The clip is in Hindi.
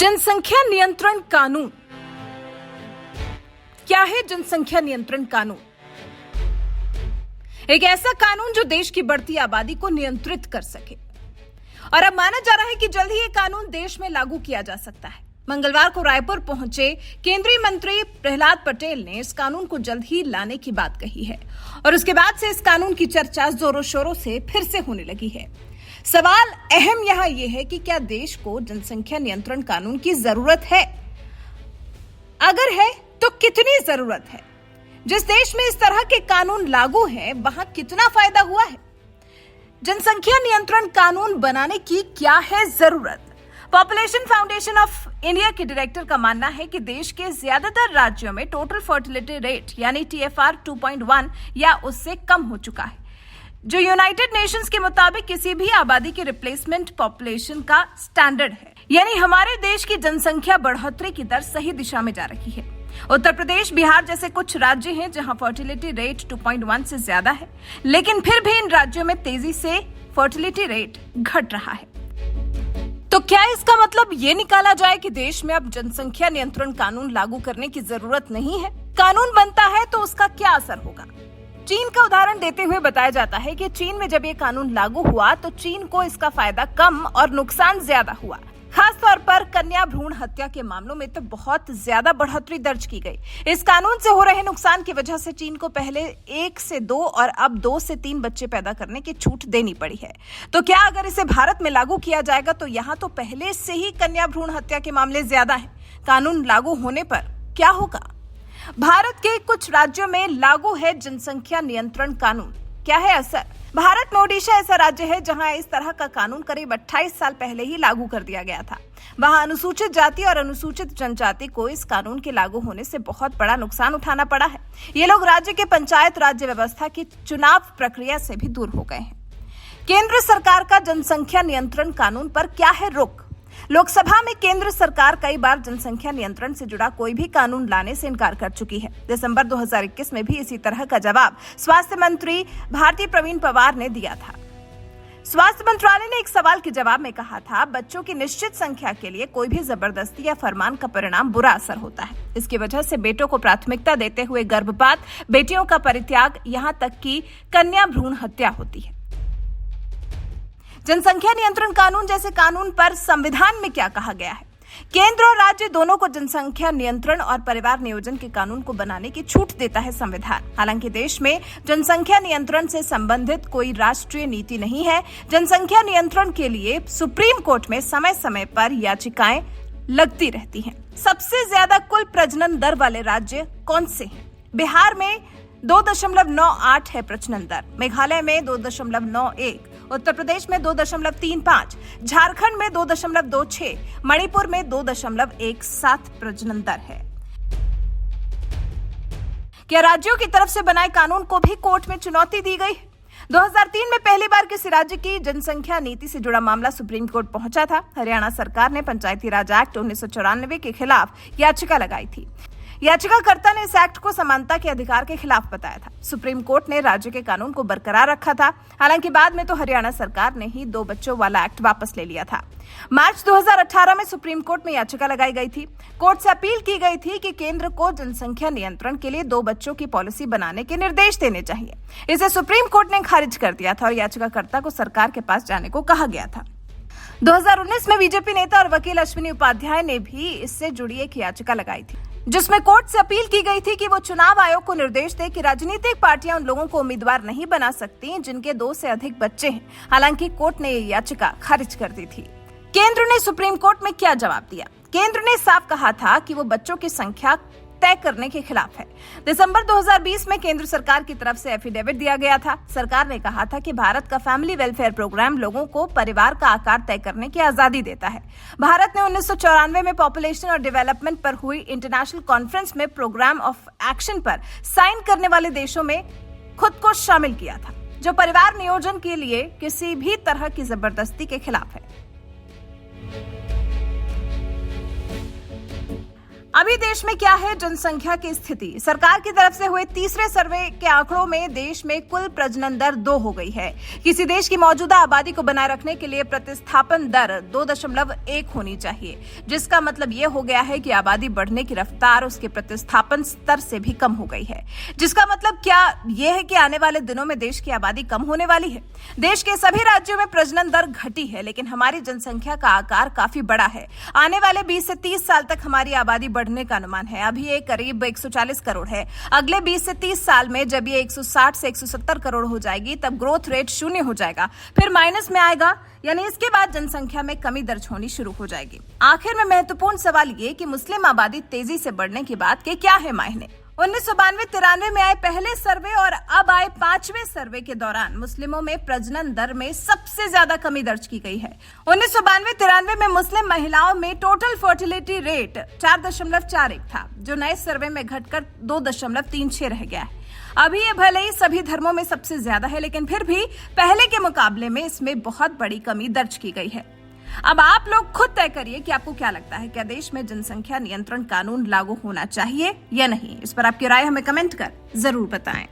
जनसंख्या नियंत्रण कानून क्या है? जनसंख्या नियंत्रण कानून एक ऐसा कानून जो देश की बढ़ती आबादी को नियंत्रित कर सके और अब माना जा रहा है कि जल्द ही यह कानून देश में लागू किया जा सकता है। मंगलवार को रायपुर पहुंचे केंद्रीय मंत्री प्रहलाद पटेल ने इस कानून को जल्द ही लाने की बात कही है और उसके बाद से इस कानून की चर्चा जोरों शोरों से फिर से होने लगी है। सवाल अहम यहां यह है कि क्या देश को जनसंख्या नियंत्रण कानून की जरूरत है? अगर है तो कितनी जरूरत है? जिस देश में इस तरह के कानून लागू हैं, वहां कितना फायदा हुआ है? जनसंख्या नियंत्रण कानून बनाने की क्या है जरूरत? पॉपुलेशन फाउंडेशन ऑफ इंडिया के डायरेक्टर का मानना है कि देश के ज्यादातर राज्यों में टोटल फर्टिलिटी रेट यानी TFR 2.1 या उससे कम हो चुका है, जो यूनाइटेड नेशंस के मुताबिक किसी भी आबादी के रिप्लेसमेंट पॉपुलेशन का स्टैंडर्ड है। यानी हमारे देश की जनसंख्या बढ़ोतरी की दर सही दिशा में जा रही है। उत्तर प्रदेश, बिहार जैसे कुछ राज्य हैं जहां फर्टिलिटी रेट 2.1 से ज्यादा है, लेकिन फिर भी इन राज्यों में तेजी से फर्टिलिटी रेट घट रहा है। तो क्या इसका मतलब ये निकाला जाए कि देश में अब जनसंख्या नियंत्रण कानून लागू करने की जरूरत नहीं है? कानून बनता है तो उसका क्या असर होगा? चीन का उदाहरण देते हुए बताया जाता है कि चीन में जब ये कानून लागू हुआ तो चीन को इसका फायदा कम और नुकसान ज्यादा हुआ। खास तौर पर कन्या भ्रूण हत्या के मामलों में तो बहुत ज्यादा बढ़ोतरी दर्ज की गई। इस कानून से हो रहे नुकसान की वजह से चीन को पहले 1 से 2 और अब 2 से 3 बच्चे पैदा करने की छूट देनी पड़ी है। तो क्या अगर इसे भारत में लागू किया जाएगा तो यहाँ तो पहले से ही कन्या भ्रूण हत्या के मामले ज्यादा हैं। कानून लागू होने पर क्या होगा? भारत के कुछ राज्यों में लागू है जनसंख्या नियंत्रण कानून। क्या है असर? भारत में ओडिशा ऐसा राज्य है जहां इस तरह का कानून करीब 28 साल पहले ही लागू कर दिया गया था। वहां अनुसूचित जाति और अनुसूचित जनजाति को इस कानून के लागू होने से बहुत बड़ा नुकसान उठाना पड़ा है। ये लोग राज्य के पंचायत राज्य व्यवस्था की चुनाव प्रक्रिया से भी दूर हो गए हैं। केंद्र सरकार का जनसंख्या नियंत्रण कानून पर क्या है रुख? लोकसभा में केंद्र सरकार कई बार जनसंख्या नियंत्रण से जुड़ा कोई भी कानून लाने से इनकार कर चुकी है। दिसंबर 2021 में भी इसी तरह का जवाब स्वास्थ्य मंत्री भारती प्रवीण पवार ने दिया था। स्वास्थ्य मंत्रालय ने एक सवाल के जवाब में कहा था, बच्चों की निश्चित संख्या के लिए कोई भी जबरदस्ती या फरमान का परिणाम बुरा असर होता है। इसकी वजह से बेटों को प्राथमिकता देते हुए गर्भपात, बेटियों का परित्याग, यहां तक कि कन्या भ्रूण हत्या होती है। जनसंख्या नियंत्रण कानून जैसे कानून पर संविधान में क्या कहा गया है? केंद्र और राज्य दोनों को जनसंख्या नियंत्रण और परिवार नियोजन के कानून को बनाने की छूट देता है संविधान। हालांकि देश में जनसंख्या नियंत्रण से संबंधित कोई राष्ट्रीय नीति नहीं है। जनसंख्या नियंत्रण के लिए सुप्रीम कोर्ट में समय समय पर याचिकाएं लगती रहती हैं। सबसे ज्यादा कुल प्रजनन दर वाले राज्य कौन से हैं? बिहार में 2.98 है प्रजनन दर, मेघालय में 2.91, उत्तर प्रदेश में 2.35, झारखंड में 2.26, मणिपुर में 2.17 प्रजनन दर है। क्या राज्यों की तरफ से बनाए कानून को भी कोर्ट में चुनौती दी गई? 2003 में पहली बार किसी राज्य की जनसंख्या नीति से जुड़ा मामला सुप्रीम कोर्ट पहुंचा था। हरियाणा सरकार ने पंचायती राज एक्ट 1994 के खिलाफ याचिका लगाई थी। याचिकाकर्ता ने इस एक्ट को समानता के अधिकार के खिलाफ बताया था। सुप्रीम कोर्ट ने राज्य के कानून को बरकरार रखा था। हालांकि बाद में तो हरियाणा सरकार ने ही 2 बच्चों वाला एक्ट वापस ले लिया था। मार्च 2018 में सुप्रीम कोर्ट में याचिका लगाई गई थी। कोर्ट से अपील की गई थी कि केंद्र को जनसंख्या नियंत्रण के लिए 2 बच्चों की पॉलिसी बनाने के निर्देश देने चाहिए। इसे सुप्रीम कोर्ट ने खारिज कर दिया था और याचिकाकर्ता को सरकार के पास जाने को कहा गया था। 2019 में बीजेपी नेता और वकील अश्विनी उपाध्याय ने भी इससे जुड़ी एक याचिका लगाई थी, जिसमें कोर्ट से अपील की गई थी कि वो चुनाव आयोग को निर्देश दे कि राजनीतिक पार्टियां उन लोगों को उम्मीदवार नहीं बना सकती जिनके 2 से अधिक बच्चे हैं। हालांकि कोर्ट ने ये याचिका खारिज कर दी थी। केंद्र ने सुप्रीम कोर्ट में क्या जवाब दिया? केंद्र ने साफ कहा था कि वो बच्चों की संख्या तय करने के खिलाफ है। दिसंबर 2020 में केंद्र सरकार की तरफ से एफिडेविट दिया गया था। सरकार ने कहा था कि भारत का फैमिली वेलफेयर प्रोग्राम लोगों को परिवार का आकार तय करने की आजादी देता है। भारत ने 1994 में पॉपुलेशन और डेवलपमेंट पर हुई इंटरनेशनल कॉन्फ्रेंस में प्रोग्राम ऑफ एक्शन पर साइन करने वाले देशों में खुद को शामिल किया था, जो परिवार नियोजन के लिए किसी भी तरह की जबरदस्ती के खिलाफ है। अभी देश में क्या है जनसंख्या की स्थिति? सरकार की तरफ से हुए तीसरे सर्वे के आंकड़ों में देश में कुल प्रजनन दर 2 हो गई है। किसी देश की मौजूदा आबादी को बनाए रखने के लिए प्रतिस्थापन दर 2.1 होनी चाहिए, जिसका मतलब यह हो गया है कि आबादी बढ़ने की रफ्तार उसके प्रतिस्थापन स्तर से भी कम हो गई है। जिसका मतलब क्या यह है कि आने वाले दिनों में देश की आबादी कम होने वाली है। देश के सभी राज्यों में प्रजनन दर घटी है, लेकिन हमारी जनसंख्या का आकार काफी बड़ा है। आने वाले 20 से 30 साल तक हमारी आबादी बढ़ने का अनुमान है। अभी ये करीब 140 करोड़ है। अगले 20 से 30 साल में जब ये 160 से 170 करोड़ हो जाएगी, तब ग्रोथ रेट 0 हो जाएगा, फिर माइनस में आएगा, यानी इसके बाद जनसंख्या में कमी दर्ज होनी शुरू हो जाएगी। आखिर में महत्वपूर्ण सवाल ये कि मुस्लिम आबादी तेजी से बढ़ने की बात के क्या है मायने? 1992-93 में आए पहले सर्वे और अब आए 5वें सर्वे के दौरान मुस्लिमों में प्रजनन दर में सबसे ज्यादा कमी दर्ज की गई है। 1992-93 में मुस्लिम महिलाओं में टोटल फर्टिलिटी रेट 4.41 था, जो नए सर्वे में घटकर 2.36 रह गया है। अभी ये भले ही सभी धर्मों में सबसे ज्यादा है, लेकिन फिर भी पहले के मुकाबले में इसमें बहुत बड़ी कमी दर्ज की गई है। अब आप लोग खुद तय करिए कि आपको क्या लगता है, क्या देश में जनसंख्या नियंत्रण कानून लागू होना चाहिए या नहीं। इस पर आपकी राय हमें कमेंट कर जरूर बताएं।